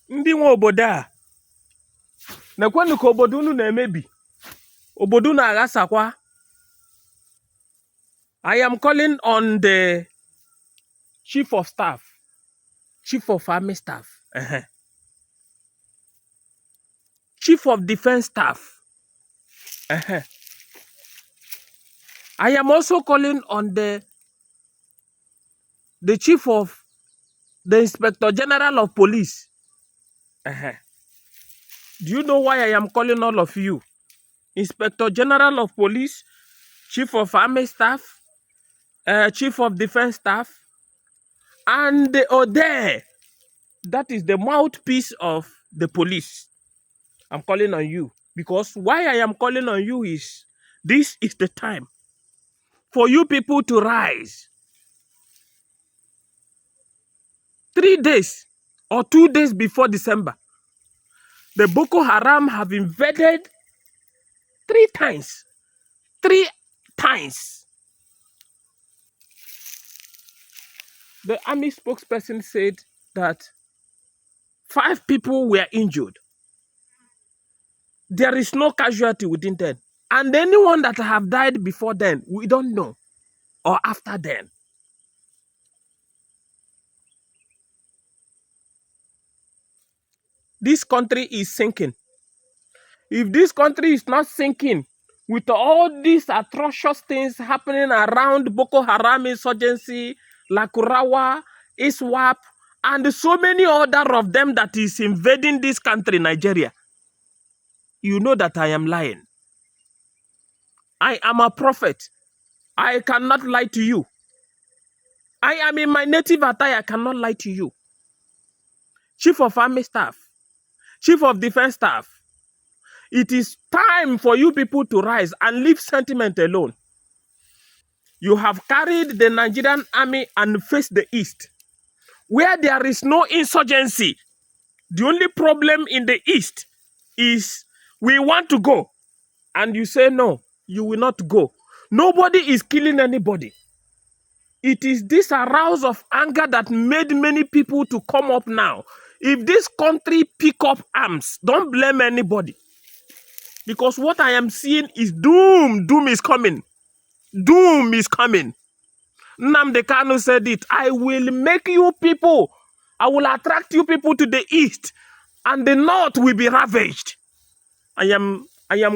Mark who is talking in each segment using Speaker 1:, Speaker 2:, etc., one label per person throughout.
Speaker 1: Ndị nwe obodo a na-ekwenụ ka obodo unu na-emebi. Obodo na-aghasakwa. I am calling on the chief of staff, chief of army staff, chief of defense staff. I am also calling on the chief of the inspector general of police. Do you know why I am calling all of you? Inspector General of Police, Chief of Army Staff, Chief of Defense Staff, and the Ode, that is the mouthpiece of the police. I'm calling on you because why I am calling on you is this is the time for you people to rise. 3 days or 2 days before December, the Boko Haram have invaded 3 times. 3 times. The army spokesperson said that 5 people were injured. There is no casualty within them. And anyone that have died before then, we don't know. Or after then. This country is sinking. If this country is not sinking, with all these atrocious things happening around Boko Haram insurgency, Lakurawa, ISWAP, and so many other of them that is invading this country, Nigeria, you know that I am lying. I am a prophet. I cannot lie to you. I am in my native attire. I cannot lie to you. Chief of Army Staff, Chief of Defense Staff, it is time for you people to rise and leave sentiment alone. You have carried the Nigerian army and faced the East, where there is no insurgency. The only problem in the East is we want to go. And you say, no, you will not go. Nobody is killing anybody. It is this arouse of anger that made many people to come up now. If this country pick up arms, don't blame anybody. Because what I am seeing is doom. Doom is coming. Doom is coming. Nnamdi Kanu said it. I will make you people, I will attract you people to the east, and the north will be ravaged. I am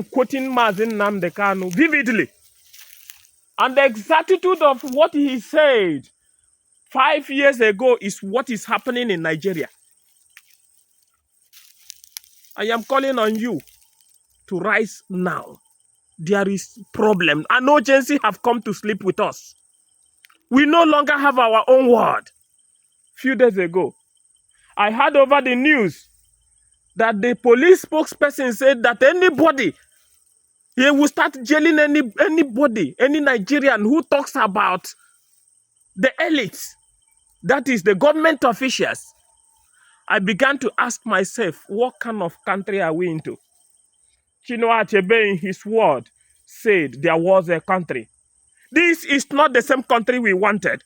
Speaker 1: quoting Mazin Nnamdi Kanu vividly. And the exactitude of what he said 5 years ago is what is happening in Nigeria. I am calling on you to rise now. There is problem. An urgency have come to sleep with us. We no longer have our own word. Few days ago, I heard over the news that the police spokesperson said that anybody, he will start jailing anybody, any Nigerian who talks about the elites, that is the government officials. I began to ask myself, what kind of country are we into? Chinua Achebe in his word said there was a country. This is not the same country we wanted.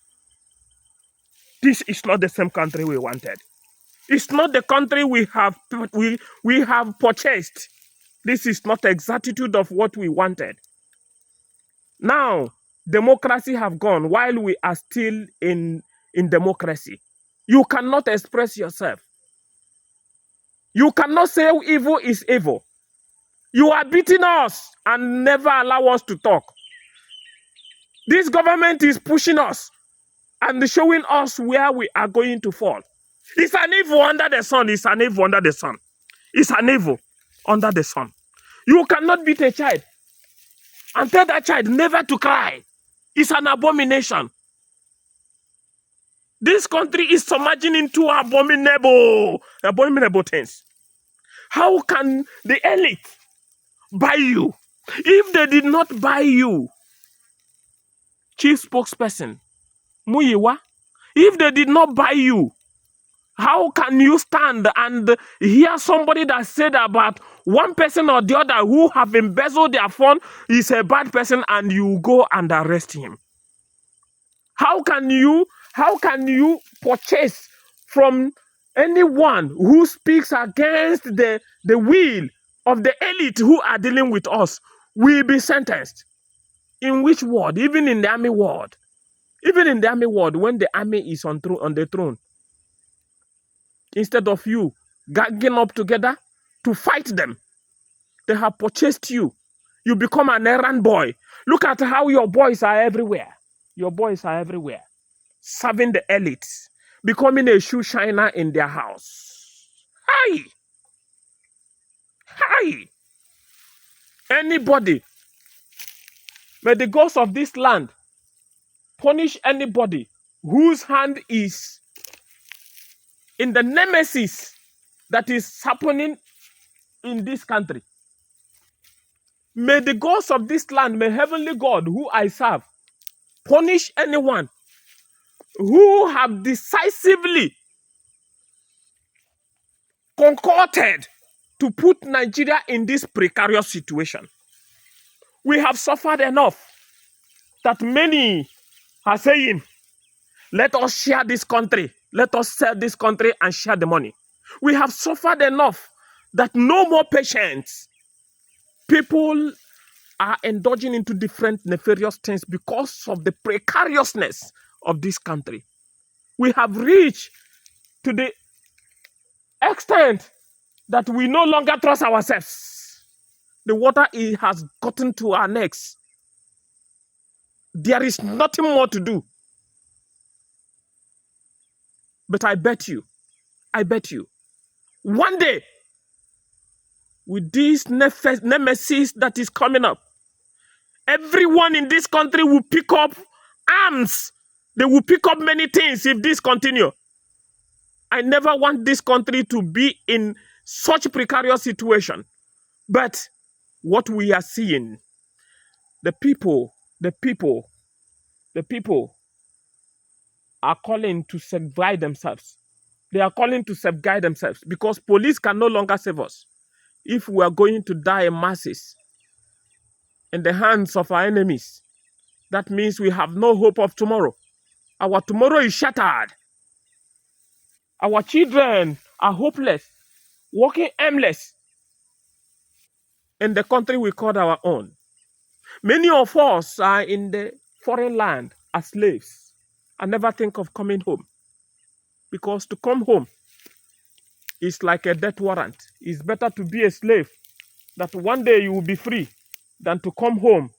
Speaker 1: This is not the same country we wanted. It's not the country we have purchased. This is not the exactitude of what we wanted. Now, democracy have gone while we are still in democracy. You cannot express yourself. You cannot say evil is evil. You are beating us and never allow us to talk. This government is pushing us and showing us where we are going to fall. It's an evil under the sun. It's an evil under the sun. It's an evil under the sun. You cannot beat a child and tell that child never to cry. It's an abomination. This country is submerging into abominable things. How can the elite buy you? If they did not buy you, chief spokesperson, Muyiwa, if they did not buy you, how can you stand and hear somebody that said about one person or the other who have embezzled their phone is a bad person and you go and arrest him? How can you purchase from Anyone who speaks against the will of the elite who are dealing with us will be sentenced. In which world? Even in the army world. Even in the army world, when the army is on the throne, instead of you gagging up together to fight them, they have purchased you. You become an errand boy. Look at how your boys are everywhere. Your boys are everywhere, serving the elites, becoming a shoe shiner in their house. Hi, hi. Anybody, may the gods of this land punish anybody whose hand is in the nemesis that is happening in this country. May the gods of this land, may heavenly God who I serve, punish anyone who have decisively concocted to put Nigeria in this precarious situation. We have suffered enough that many are saying, let us share this country. Let us sell this country and share the money. We have suffered enough that no more patience. People are indulging into different nefarious things because of the precariousness of this country. We have reached to the extent that we no longer trust ourselves. The water has gotten to our necks. There is nothing more to do. But I bet you, one day, with this nemesis that is coming up, everyone in this country will pick up arms. They will pick up many things if this continues. I never want this country to be in such precarious situation. But what we are seeing, the people are calling to safeguard themselves. They are calling to safeguard themselves because police can no longer save us. If we are going to die in masses in the hands of our enemies, that means we have no hope of tomorrow. Our tomorrow is shattered. Our children are hopeless, walking aimless in the country we call our own. Many of us are in the foreign land as slaves and never think of coming home, because to come home is like a death warrant. It's better to be a slave, that one day you will be free, than to come home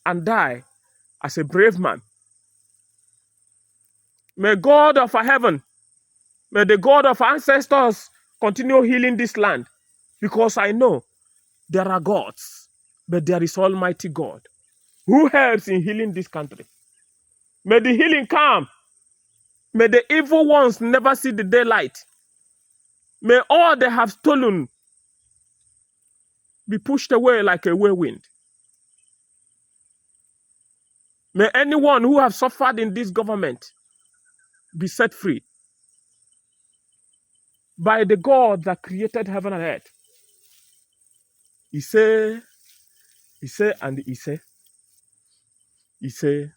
Speaker 1: and die as a brave man. May God of heaven, may the God of ancestors continue healing this land, because I know there are gods, but there is Almighty God who helps in healing this country. May the healing come. May the evil ones never see the daylight. May all they have stolen be pushed away like a whirlwind. May anyone who have suffered in this government be set free by the God that created heaven and earth. He say, and he say,